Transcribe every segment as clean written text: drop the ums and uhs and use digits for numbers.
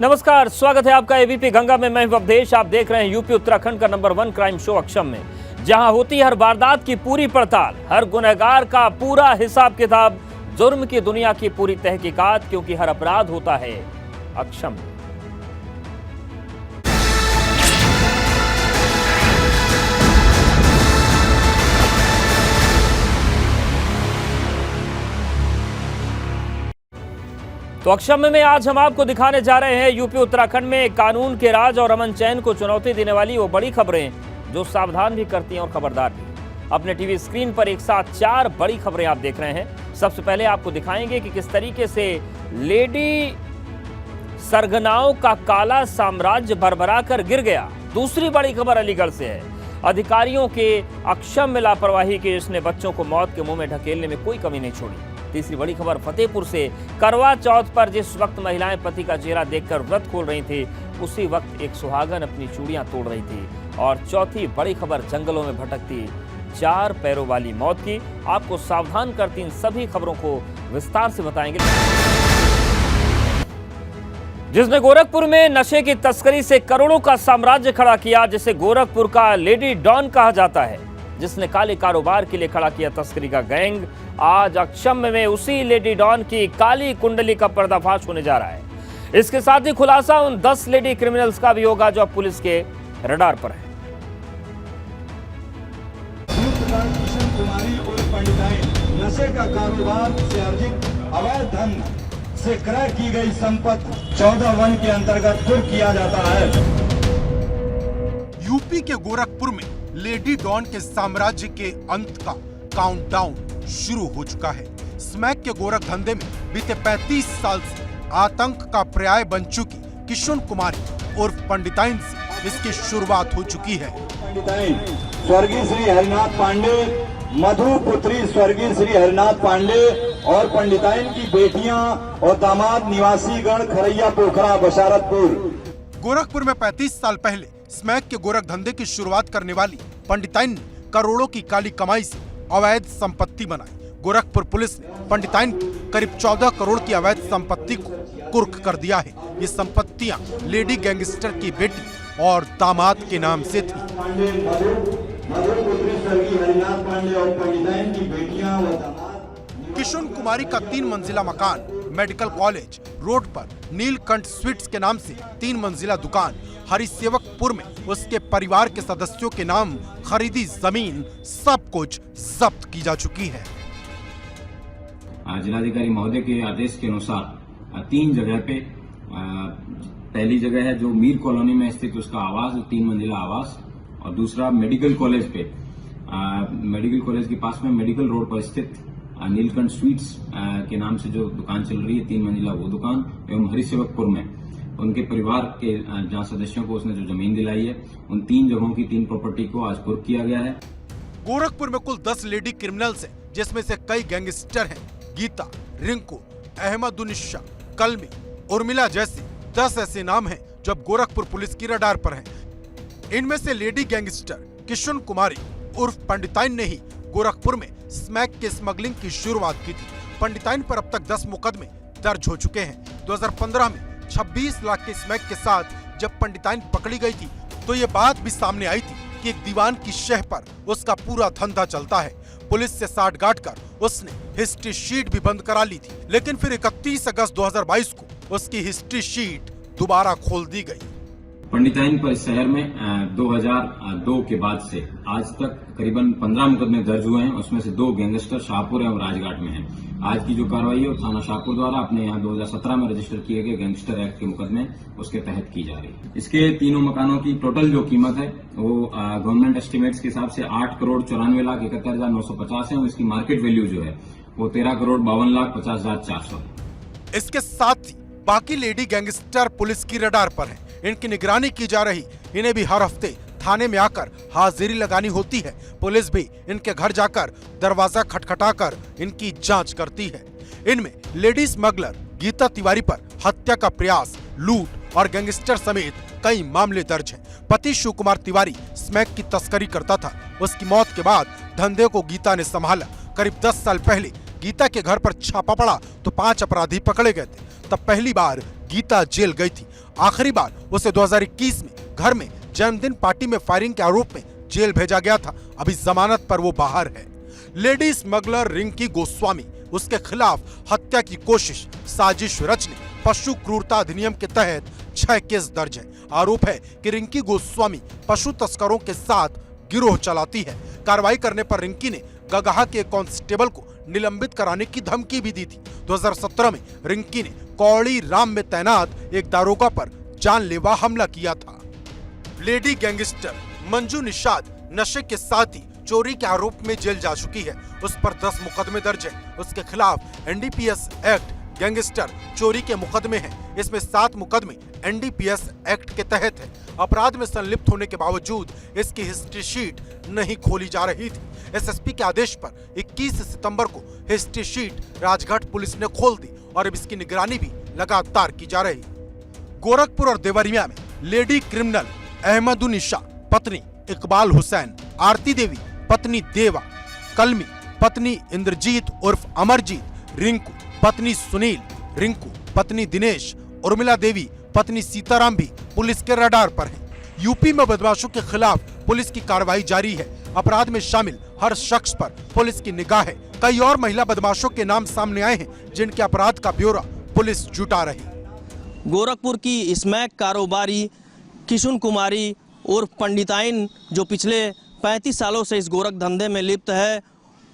नमस्कार, स्वागत है आपका एबीपी गंगा में। मैं हूं अवधेश। आप देख रहे हैं यूपी उत्तराखंड का नंबर 1 क्राइम शो अक्षम में, जहां होती हर वारदात की पूरी पड़ताल, हर गुनहगार का पूरा हिसाब किताब, जुर्म की दुनिया की पूरी तहकीकात, क्योंकि हर अपराध होता है अक्षम। तो अक्षम में आज हम आपको दिखाने जा रहे हैं यूपी उत्तराखंड में कानून के राज और अमन चैन को चुनौती देने वाली वो बड़ी खबरें जो सावधान भी करती हैं और खबरदार भी। अपने टीवी स्क्रीन पर एक साथ 4 बड़ी खबरें आप देख रहे हैं। सबसे पहले आपको दिखाएंगे कि किस तरीके से लेडी सरगनाओं का काला साम्राज्य भरभरा कर गिर गया। दूसरी बड़ी खबर अलीगढ़ से है। अधिकारियों के अक्षम में लापरवाही की, जिसने बच्चों को मौत के मुंह में ढकेलने में कोई कमी नहीं छोड़ी। तीसरी बड़ी खबर फतेहपुर से। करवा चौथ पर जिस वक्त महिलाएं पति का चेहरा देखकर व्रत खोल रही थी, उसी वक्त एक सुहागन अपनी चूड़ियां तोड़ रही थी। और चौथी बड़ी खबर जंगलों में भटकती 4 पैरों वाली मौत की। आपको सावधान करती इन सभी खबरों को विस्तार से बताएंगे। जिसने गोरखपुर में नशे की तस्करी से करोड़ों का साम्राज्य खड़ा किया, जिसे गोरखपुर का लेडी डॉन कहा जाता है, जिसने काले कारोबार के लिए खड़ा किया तस्करी का गैंग, आज अक्षम में उसी लेडी डॉन की काली कुंडली का पर्दाफाश होने जा रहा है। इसके साथ ही खुलासा उन 10 लेडी क्रिमिनल्स का भी होगा जो अब पुलिस के रडार पर है। किशन कुमारी और पंडिताइन नशे का कारोबार से अर्जित अवैध धन से क्रय की गई संपत्ति 14(1) के अंतर्गत कुर्क किया जाता है। यूपी के गोरखपुर में लेडी डॉन के साम्राज्य के अंत का काउंटडाउन शुरू हो चुका है। स्मैक के गोरख धंधे में बीते 35 साल से आतंक का पर्याय बन चुकी किशन कुमारी और पंडिताइन से इसकी शुरुआत हो चुकी है। पंडिताइन स्वर्गीय श्री हरिनाथ पांडे, मधु पुत्री स्वर्गीय श्री हरिनाथ पांडे और पंडिताइन की बेटियां और दामाद निवासी गण खरैया पोखरा बशारतपुर। गोरखपुर में 35 साल पहले स्मैक के गोरख धंधे की शुरुआत करने वाली पंडिताइन ने करोड़ों की काली कमाई से अवैध संपत्ति बनाई। गोरखपुर पुलिस ने पंडिताइन की करीब 14 करोड़ की अवैध संपत्ति को कुर्क कर दिया है। ये संपत्तियां लेडी गैंगस्टर की बेटी और दामाद के नाम से थी। किशन कुमारी का 3 मंजिला मकान, मेडिकल कॉलेज रोड पर नीलकंठ स्वीट्स के नाम से 3 मंजिला दुकान, हरिसेवकपुर में उसके परिवार के सदस्यों के नाम खरीदी जमीन, सब कुछ जब्त की जा चुकी है। जिलाधिकारी महोदय के आदेश के अनुसार 3 जगह पे, पहली जगह है जो मीर कॉलोनी में स्थित उसका आवास, 3 मंजिला आवास, और दूसरा मेडिकल कॉलेज पे, मेडिकल कॉलेज के पास में मेडिकल रोड पर स्थित नीलकंठ स्वीट्स के नाम से जो दुकान चल रही है 3 मंजिला वो दुकान, एवं हरिसेवकपुर में उनके परिवार के जहां सदस्यों को उसने जो जमीन दिलाई है, उन 3 जगहों की 3 प्रॉपर्टी को आज कुर्क किया गया है। गोरखपुर में कुल 10 लेडी क्रिमिनल्स हैं, जिसमें से कई गैंगस्टर हैं। गीता, रिंकू, अहमदुनिशा, कलमी, उर्मिला जैसे 10 ऐसे नाम हैं जो अब गोरखपुर पुलिस की रडार पर हैं। इनमें से लेडी गैंगस्टर किशन कुमारी उर्फ पंडिताइन ने ही गोरखपुर में स्मैक के स्मगलिंग की शुरुआत की थी। पंडिताइन पर अब तक 10 मुकदमे दर्ज हो चुके हैं। 2015 में 26 लाख के स्मैक के साथ जब पंडिताइन पकड़ी गई थी, तो ये बात भी सामने आई थी कि एक दीवान की शह पर उसका पूरा धंधा चलता है। पुलिस से साठ गांठ कर उसने हिस्ट्री शीट भी बंद करा ली थी, लेकिन फिर 31 अगस्त 2022 को उसकी हिस्ट्री शीट दोबारा खोल दी गई। पंडिताइन पर इस शहर में 2002 के बाद से आज तक करीबन 15 मुकदमे दर्ज हुए हैं। उसमें से 2 गैंगस्टर शाहपुर एवं राजघाट में हैं। आज की जो कार्रवाई है वो थाना शाहपुर द्वारा अपने यहाँ 2017 में रजिस्टर किए गए गैंगस्टर एक्ट के मुकदमे उसके तहत की जा रही है। इसके तीनों मकानों की टोटल जो कीमत है वो गवर्नमेंट एस्टिमेट्स के हिसाब से 8,94,71,950 है। और इसकी मार्केट वैल्यू जो है वो 13,52,50,400 है। इसके साथ ही बाकी लेडी गैंगस्टर पुलिस की रडार पर हैं। इनकी निगरानी की जा रही। इन्हें भी हर हफ्ते थाने में आकर हाजिरी लगानी होती है। पुलिस भी इनके घर जाकर दरवाजा खटखटाकर इनकी जांच करती है। इनमें लेडी स्मगलर गीता तिवारी पर हत्या का प्रयास, लूट और गैंगस्टर समेत कई मामले दर्ज हैं। पति शिव कुमार तिवारी स्मैक की तस्करी करता था। उसकी मौत के बाद धंधे को गीता ने संभाला। करीब 10 साल पहले गीता के घर पर छापा पड़ा तो 5 अपराधी पकड़े गए थे। तब पहली बार गीता जेल गई थी। आखिरी बार उसे 2021 में घर में जन्मदिन पार्टी में फायरिंग के आरोप में जेल भेजा गया था। अभी जमानत पर वो बाहर है। लेडी स्मगलर रिंकी गोस्वामी, उसके खिलाफ हत्या की कोशिश, साजिश रचने, पशु क्रूरता अधिनियम के तहत 6 केस दर्ज है। आरोप है कि रिंकी गोस्वामी पशु तस्करों के साथ गिरोह चलाती है। कार्रवाई करने पर रिंकी ने गगहा के कांस्टेबल को निलंबित कराने की धमकी भी दी थी। 2017 में रिंकी ने कौड़ी राम में तैनात एक दारोगा पर जानलेवा हमला किया था। लेडी गैंगस्टर मंजू निषाद नशे के साथ ही चोरी के आरोप में जेल जा चुकी है। उस पर 10 मुकदमे दर्ज है। उसके खिलाफ एनडीपीएस एक्ट गैंगस्टर चोरी के मुकदमे हैं। इसमें 7 मुकदमे एनडीपीएस एक्ट के तहत है। अपराध में संलिप्त होने के बावजूद इसकी हिस्ट्री शीट नहीं खोली जा रही थी। एसएसपी के आदेश पर 21 सितंबर को हिस्ट्री शीट राजघाट पुलिस ने खोल दी और अब इसकी निगरानी भी लगातार की जा रही। गोरखपुर और देवरिया में लेडी क्रिमिनल अहमदुन्निसा पत्नी इकबाल हुसैन, आरती देवी पत्नी देवा, कलमी पत्नी इंद्रजीत उर्फ अमरजीत, रिंकू पत्नी सुनील, रिंकू पत्नी दिनेश, उर्मिला देवी पत्नी सीताराम भी पुलिस के रडार पर हैं। यूपी में बदमाशों के खिलाफ पुलिस की कार्रवाई जारी है। अपराध में शामिल हर शख्स पर पुलिस की निगाह है। कई और महिला बदमाशों के नाम सामने आए हैं जिनके अपराध का ब्यौरा पुलिस जुटा रही। गोरखपुर की स्मैक कारोबारी किशुन कुमारी उर्फ पंडिताइन, जो पिछले 35 सालों से इस गोरख धंधे में लिप्त है,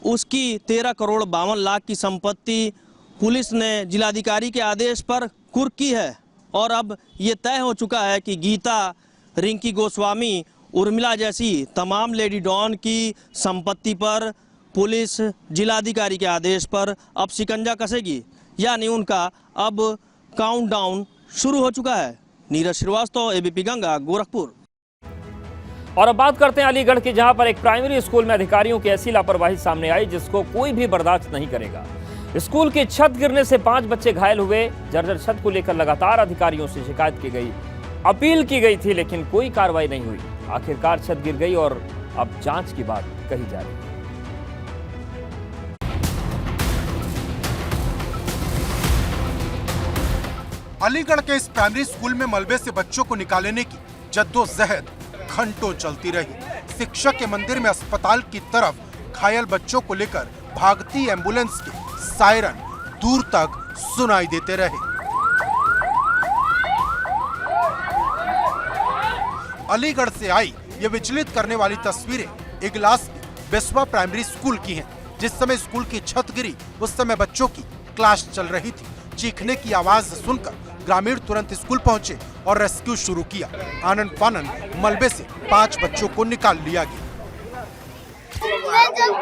उसकी 13 करोड़ 52 लाख की संपत्ति पुलिस ने जिलाधिकारी के आदेश पर कुर्क की है। और अब ये तय हो चुका है कि गीता, रिंकी गोस्वामी, उर्मिला जैसी तमाम लेडी डॉन की संपत्ति पर पुलिस जिलाधिकारी के आदेश पर अब शिकंजा कसेगी, यानी उनका अब काउंटडाउन शुरू हो चुका है। नीरज श्रीवास्तव, एबीपी गंगा, गोरखपुर। और अब बात करते हैं अलीगढ़ की, जहां पर एक प्राइमरी स्कूल में अधिकारियों की ऐसी लापरवाही सामने आई जिसको कोई भी बर्दाश्त नहीं करेगा। स्कूल की छत गिरने से 5 बच्चे घायल हुए। जर्जर छत को लेकर लगातार अधिकारियों से शिकायत की गई, अपील की गई थी, लेकिन कोई कार्रवाई नहीं हुई। आखिरकार छत गिर गई और अब जांच की बात कही जा रही है। अलीगढ़ के इस प्राइमरी स्कूल में मलबे से बच्चों को निकालने की जद्दोजहद घंटों चलती रही। शिक्षक के मंदिर में अस्पताल की तरफ घायल बच्चों को लेकर भागती एम्बुलेंस के सायरन दूर तक सुनाई देते रहे। अलीगढ़ से आई ये विचलित करने वाली तस्वीरें इगलास बेसवा प्राइमरी स्कूल की हैं। जिस समय स्कूल की छत गिरी उस समय बच्चों की क्लास चल रही थी। चीखने की आवाज सुनकर ग्रामीण तुरंत स्कूल पहुंचे और रेस्क्यू शुरू किया। आनन फानन मलबे से 5 बच्चों को निकाल लिया गया। मैं जब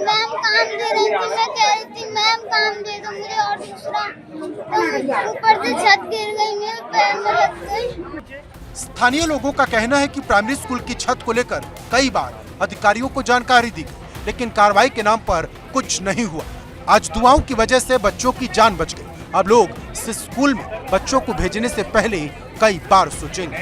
मैम काम दे रही थी, मैं कह रही थी मैम काम दे दो मुझे और दूसरा, तो ऊपर से छत गिर गई, मेरे पैर में लग गई। स्थानीय लोगों का कहना है कि प्राइमरी स्कूल की छत को लेकर कई बार अधिकारियों को जानकारी दी गई, लेकिन कार्रवाई के नाम पर कुछ नहीं हुआ। आज दुआओं की वजह से बच्चों की जान बच गई। अब लोग इस स्कूल में बच्चों को भेजने से पहले कई बार सोचेंगे।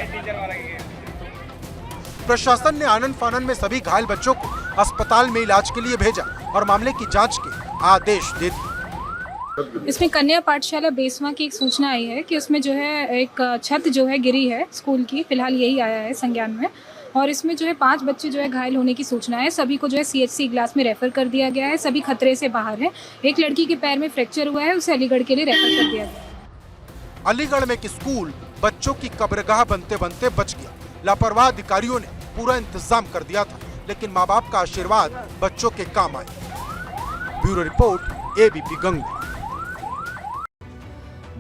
प्रशासन ने आनन फानन में सभी घायल बच्चों को अस्पताल में इलाज के लिए भेजा और मामले की जांच के आदेश दे दिए। इसमें कन्या पाठशाला बेसवा की एक सूचना आई है कि उसमें जो है एक छत जो है गिरी है स्कूल की, फिलहाल यही आया है संज्ञान में, और इसमें जो है 5 बच्चे जो है घायल होने की सूचना है। सभी को जो है CHC इगलास में रेफर कर दिया गया है। सभी खतरे से बाहर हैं। एक लड़की के पैर में फ्रैक्चर हुआ है, उसे अलीगढ़ के लिए रेफर कर दिया गया। अलीगढ़ में एक स्कूल बच्चों की कब्रगाह बनते बनते बच गया। लापरवाह अधिकारियों ने पूरा इंतजाम कर दिया था, लेकिन माँ बाप का आशीर्वाद बच्चों के काम आया। Bureau report, ABP Ganga.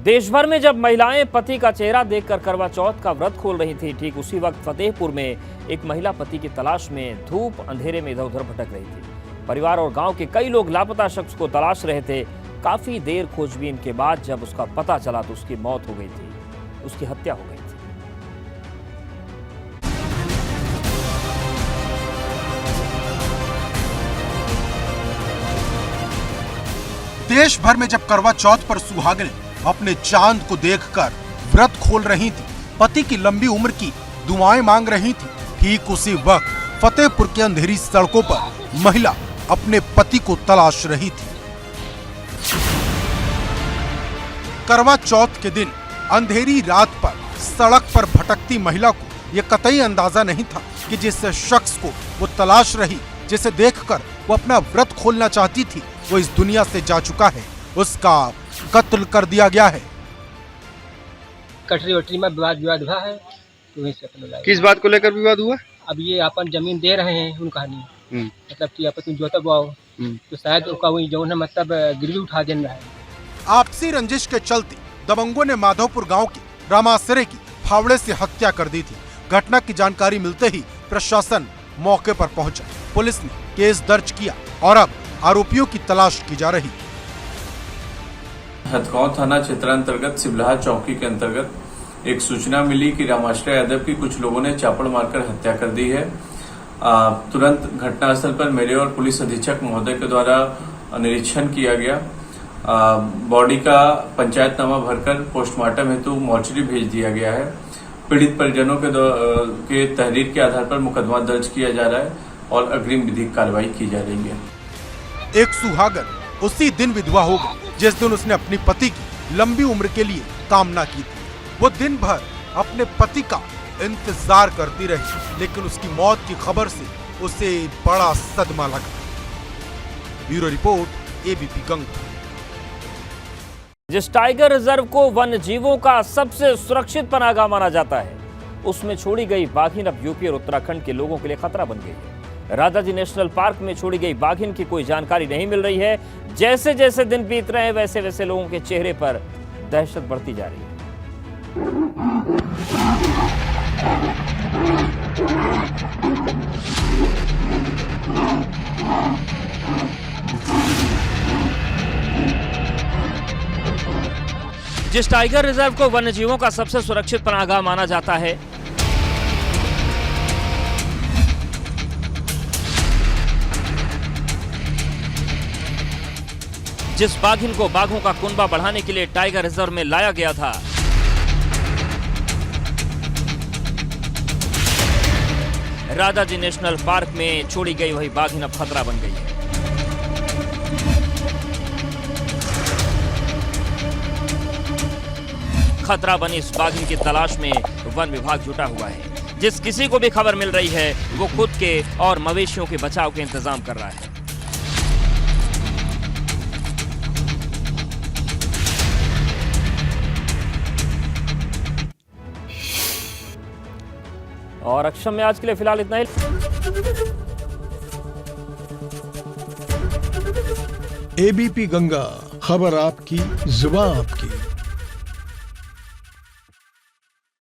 देश भर में जब महिलाएं पति का चेहरा देखकर करवा चौथ का व्रत खोल रही थी, ठीक उसी वक्त फतेहपुर में एक महिला पति की तलाश में धूप अंधेरे में इधर उधर भटक रही थी। परिवार और गांव के कई लोग लापता शख्स को तलाश रहे थे। काफी देर खोजबीन के बाद जब उसका पता चला तो उसकी मौत हो गई थी, उसकी हत्या हो गई थी। देश भर में जब करवा चौथ पर सुहागिनें अपने चांद को देखकर व्रत खोल रही थी, पति की लंबी उम्र की दुआएं मांग रही थी, ठीक उसी वक्त फतेहपुर के अंधेरी सड़कों पर महिला अपने पति को तलाश रही थी। करवा चौथ के दिन अंधेरी रात पर सड़क पर भटकती महिला को ये कतई अंदाजा नहीं था कि जिस शख्स को वो तलाश रही, जिसे देखकर वो अपना व्रत खोलना चाहती थी, वो इस दुनिया से जा चुका है। उसका कत्ल कर दिया गया है। कटरी वटरी में विवाद हुआ है, तो वहीं से कत्ल। किस बात को लेकर विवाद हुआ? अब ये अपन जमीन दे रहे हैं उन कहानी, मतलब कि आप तुम जोता बोओ, तो शायद उनका वही जो है मतलब गिरवी उठा देना रहा है। आपसी रंजिश के चलते दबंगों ने माधोपुर गांव के रामासरे की फावड़े से हत्या कर दी थी। घटना की जानकारी मिलते ही प्रशासन मौके पर पहुंचा। पुलिस ने केस दर्ज किया और अब आरोपियों की तलाश की जा रही। हथगांव थाना क्षेत्रांतर्गत सिबलहा चौकी के अंतर्गत एक सूचना मिली कि रामाश्रय यादव की कुछ लोगों ने चापड़ मारकर हत्या कर दी है। तुरंत घटनास्थल पर मेरे और पुलिस अधीक्षक महोदय के द्वारा निरीक्षण किया गया। बॉडी का पंचायतनामा भरकर पोस्टमार्टम हेतु मॉर्चरी भेज दिया गया है। पीड़ित परिजनों के तहरीर के आधार पर मुकदमा दर्ज किया जा रहा है और अग्रिम विधिक कार्रवाई की जा रही है। एक सुहागन उसी दिन विधवा हो गई जिस दिन उसने अपनी पति की लंबी उम्र के लिए कामना की थी। वो दिन भर अपने पति का इंतजार करती रही, लेकिन उसकी मौत की खबर से उसे बड़ा सदमा लगा। Bureau report, ABP Ganga. जिस टाइगर रिजर्व को वन्य जीवों का सबसे सुरक्षित पनाहगाह माना जाता है, उसमें छोड़ी गई बाघिन अब यूपी और उत्तराखंड के लोगों के लिए खतरा बन गई है। राजाजी नेशनल पार्क में छोड़ी गई बाघिन की कोई जानकारी नहीं मिल रही है। जैसे जैसे दिन बीत रहे हैं, वैसे वैसे लोगों के चेहरे पर दहशत बढ़ती जा रही है। जिस टाइगर रिजर्व को वन्य जीवों का सबसे सुरक्षित पनाहगाह माना जाता है, जिस बाघिन को बाघों का कुनबा बढ़ाने के लिए टाइगर रिजर्व में लाया गया था, राजाजी नेशनल पार्क में छोड़ी गई वही बाघिन अब खतरा बन गई है। खतरा बनी इस बाघिन की तलाश में वन विभाग जुटा हुआ है। जिस किसी को भी खबर मिल रही है, वो खुद के और मवेशियों के बचाव के इंतजाम कर रहा है। और अक्षम में आज के लिए फिलहाल इतना ही। एबीपी गंगा, खबर आपकी, जुबान आपकी।